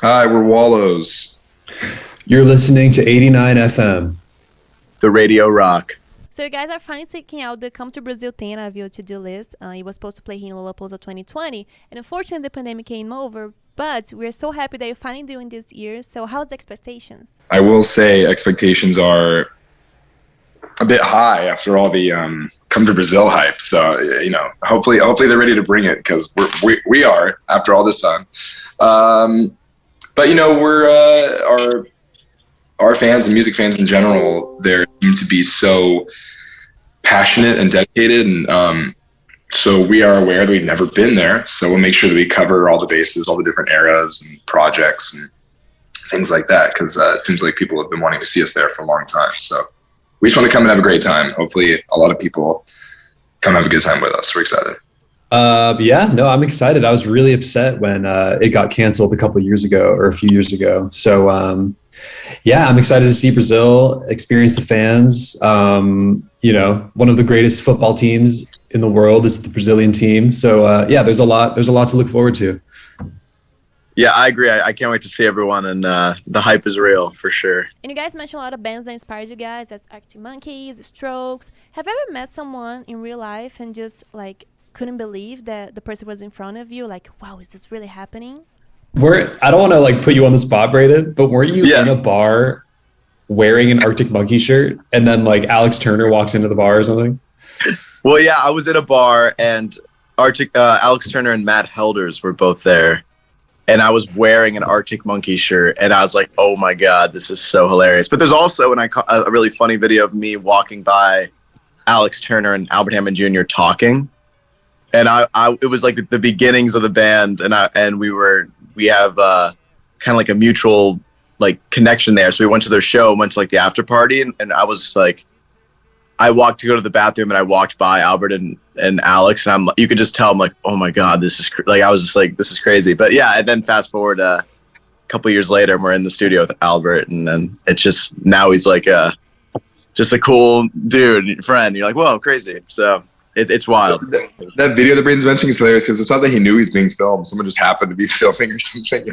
Hi, we're Wallows. You're listening to 89 FM. The Radio Rock. So you guys are finally taking out the Come to Brazil thing of your to-do list. It was supposed to play here in Lollapalooza 2020, and unfortunately the pandemic came over, but we're so happy that you're finally doing this year. So how's the expectations? I will say expectations are a bit high after all the Come to Brazil hype. So, hopefully they're ready to bring it, because we are after all this time. But, we're our fans and music fans in general, they seem to be so passionate and dedicated. And so we are aware that we've never been there. So we'll make sure that we cover all the bases, all the different eras and projects and things like that. Because it seems like people have been wanting to see us there for a long time. So we just want to come and have a great time. Hopefully a lot of people come have a good time with us. We're excited. I'm excited. I was really upset when it got canceled a few years ago. So, I'm excited to see Brazil, experience the fans. One of the greatest football teams in the world is the Brazilian team. So, there's a lot to look forward to. Yeah, I agree. I can't wait to see everyone, and the hype is real for sure. And you guys mentioned a lot of bands that inspired you guys. That's Arctic Monkeys, Strokes. Have you ever met someone in real life and just couldn't believe that the person was in front of you? Like, wow, is this really happening? I don't want to put you on the spot, Braden, but weren't you in a bar wearing an Arctic Monkey shirt, and then Alex Turner walks into the bar or something? Well, yeah, I was in a bar, and Alex Turner and Matt Helders were both there, and I was wearing an Arctic Monkey shirt, and I was like, oh my God, this is so hilarious. But there's also a really funny video of me walking by Alex Turner and Albert Hammond Jr. talking. And it was the beginnings of the band, and we have kind of a mutual connection there. So we went to their show, went to the after party, and I was I walked to go to the bathroom, and I walked by Albert and Alex, and you could just tell I'm oh my God, this is I was just this is crazy. But yeah, and then fast forward a couple years later, and we're in the studio with Albert, and then it's just now he's just a cool dude, friend. You're whoa, crazy. So. It's wild. That video that Braden's mentioning is hilarious, because it's not that he knew he's being filmed. Someone just happened to be filming or something.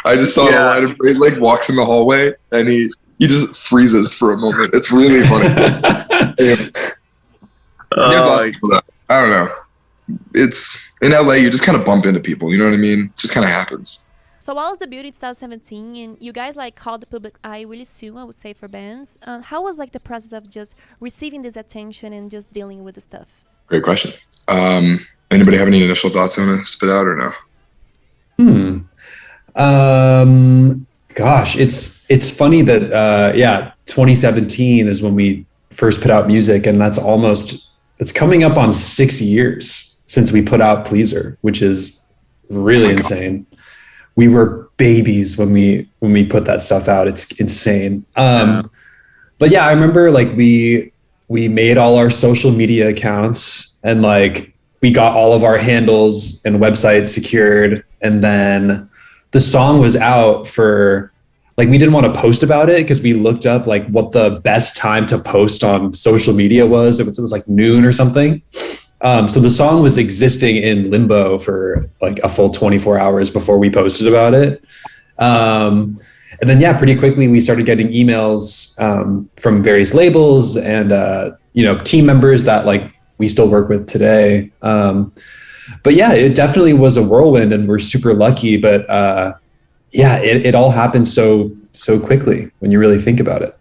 I just saw the line of Braden walks in the hallway, and he just freezes for a moment. It's really funny. There's lots of people that, I don't know. It's in LA, you just kind of bump into people. You know what I mean? It just kind of happens. So Wallows debuted in 2017, and you guys caught the public eye really soon, I would say, for bands. How was the process of just receiving this attention and just dealing with the stuff? Great question. Anybody have any initial thoughts you want to spit out or no? Gosh, it's funny that 2017 is when we first put out music, and it's coming up on 6 years since we put out Pleaser, which is really insane. We were babies when we put that stuff out. It's insane. But yeah, I remember we made all our social media accounts, and we got all of our handles and websites secured. And then the song was out for we didn't want to post about it, because we looked up what the best time to post on social media was. It was noon or something. So the song was existing in limbo for a full 24 hours before we posted about it. And then, pretty quickly we started getting emails from various labels and, team members that we still work with today. But yeah, it definitely was a whirlwind, and we're super lucky. But it all happened so quickly when you really think about it.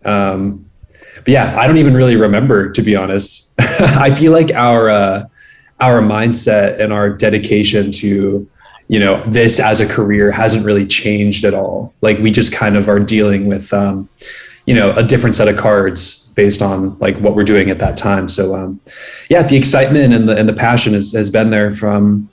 But yeah, I don't even really remember, to be honest. I feel our mindset and our dedication to this as a career hasn't really changed at all. We just kind of are dealing with, a different set of cards based on what we're doing at that time. So, the excitement and the passion has been there from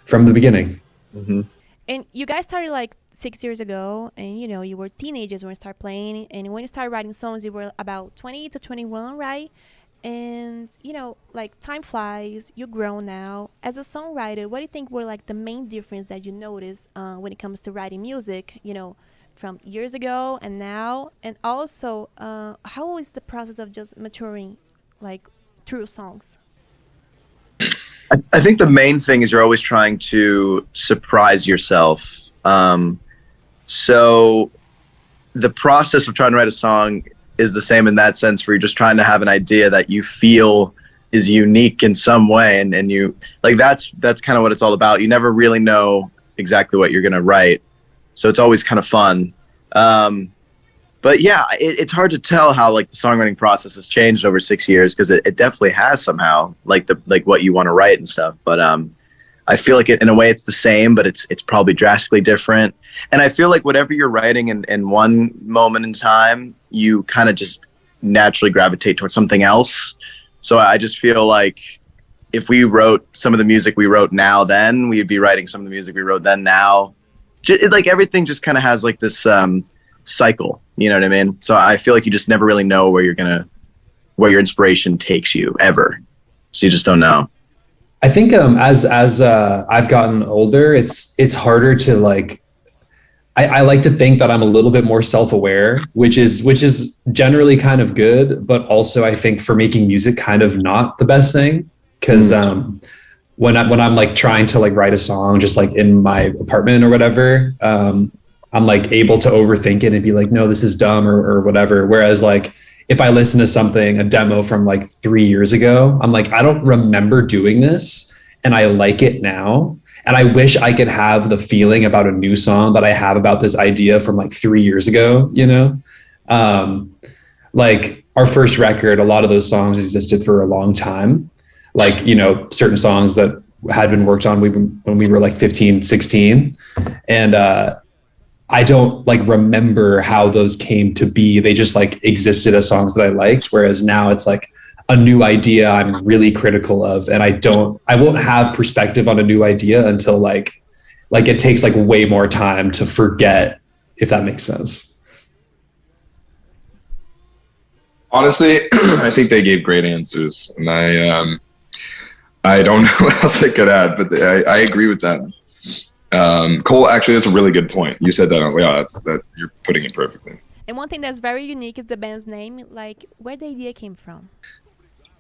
the beginning. Mm-hmm. And you guys started 6 years ago, and you were teenagers when you started playing, and when you started writing songs, you were about 20 to 21, right? And time flies, you're grown now. As a songwriter, what do you think were the main difference that you noticed when it comes to writing music, from years ago and now? And also, how is the process of just maturing through songs? I think the main thing is you're always trying to surprise yourself. So the process of trying to write a song is the same in that sense, where you're just trying to have an idea that you feel is unique in some way. And you like, that's kind of what it's all about. You never really know exactly what you're going to write. So it's always kind of fun. But yeah, it's hard to tell how like the songwriting process has changed over 6 years, because it definitely has somehow, like what you want to write and stuff. But I feel like in a way it's the same, but it's probably drastically different. And I feel like whatever you're writing in one moment in time, you kind of just naturally gravitate towards something else. So I just feel like if we wrote some of the music we wrote now, then we'd be writing some of the music we wrote then now. Like everything just kind of has like this cycle, you know what I mean? So I feel like you just never really know where your inspiration takes you ever. So you just don't know. I think as I've gotten older, it's harder to like. I like to think that I'm a little bit more self-aware, which is generally kind of good, but also I think for making music kind of not the best thing, because when I'm like trying to like write a song just like in my apartment or whatever, I'm like able to overthink it and be like, no, this is dumb or whatever. Whereas like if I listen to a demo from like 3 years ago, I'm like, I don't remember doing this and I like it now. And I wish I could have the feeling about a new song that I have about this idea from like 3 years ago, you know? Like our first record, a lot of those songs existed for a long time. Like, you know, certain songs that had been worked on when we were like 15, 16. And I don't like remember how those came to be. They just like existed as songs that I liked. Whereas now it's like a new idea I'm really critical of. And I won't have perspective on a new idea until like it takes like way more time to forget, if that makes sense. Honestly, I think they gave great answers, and I don't know what else I could add, but I agree with that. Cole, actually, that's a really good point. You said that, and I was like, oh, that you're putting it perfectly. And one thing that's very unique is the band's name. Like, where the idea came from?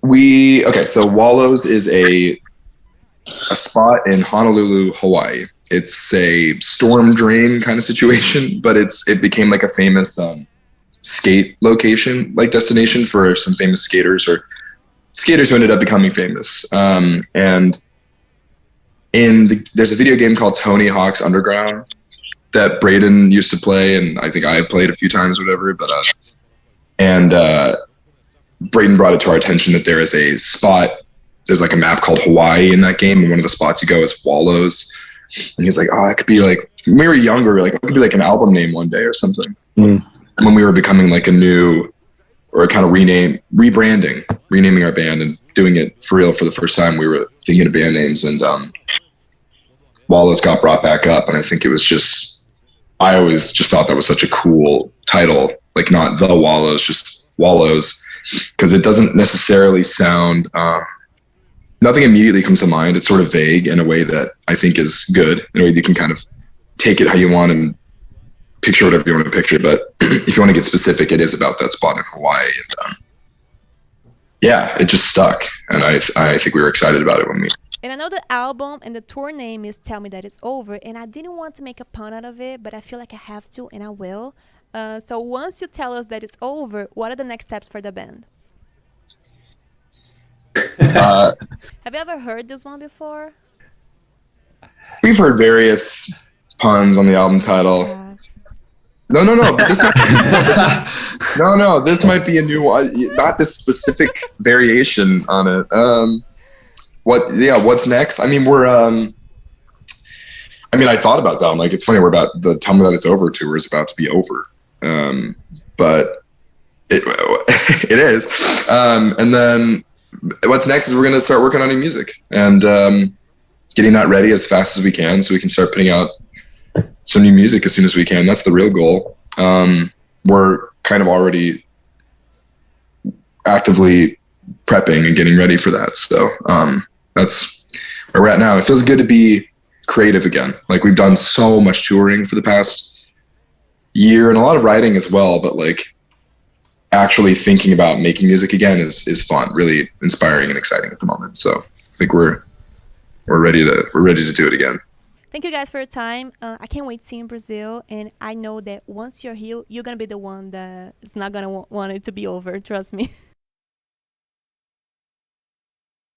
So Wallows is a spot in Honolulu, Hawaii. It's a storm drain kind of situation, but it became like a famous skate location, like destination for some famous skaters or skaters who ended up becoming famous. And there's a video game called Tony Hawk's Underground that Braden used to play, and I think I played a few times, whatever. But Braden brought it to our attention that there is a spot. There's like a map called Hawaii in that game, and one of the spots you go is Wallows. And he's like, "Oh, it could be like when we were younger, like it could be like an album name one day or something." Mm. When we were becoming like a new or a kind of renaming our band and doing it for real for the first time, we were thinking of band names, and Wallows got brought back up, and I think it was I always just thought that was such a cool title, like not the Wallows, just Wallows, because it doesn't necessarily sound, nothing immediately comes to mind. It's sort of vague in a way that I think is good, in a way that you can kind of take it how you want and picture whatever you want to picture. But if you want to get specific, it is about that spot in Hawaii. And yeah, it just stuck. And I think we were excited about it when we... And I know the album and the tour name is Tell Me That It's Over, and I didn't want to make a pun out of it, but I feel like I have to, and I will. So once you tell us that it's over, what are the next steps for the band? Have you ever heard this one before? We've heard various puns on the album title. No. This might be a new one. Not this specific variation on it. What's next? I mean, I thought about that. I'm like, it's funny. We're about the Tell Me That It's Over tour is about to be over. But it is. And then what's next is we're going to start working on new music and getting that ready as fast as we can so we can start putting out some new music as soon as we can. That's the real goal. We're kind of already actively prepping and getting ready for that. So that's where we're at now. It feels good to be creative again. Like we've done so much touring for the past year and a lot of writing as well, but like actually thinking about making music again is fun, really inspiring and exciting at the moment. So I think we're ready to do it again. Thank you guys for your time. I can't wait to see you in Brazil, and I know that once you're here, you're gonna be the one that is not gonna want it to be over. Trust me.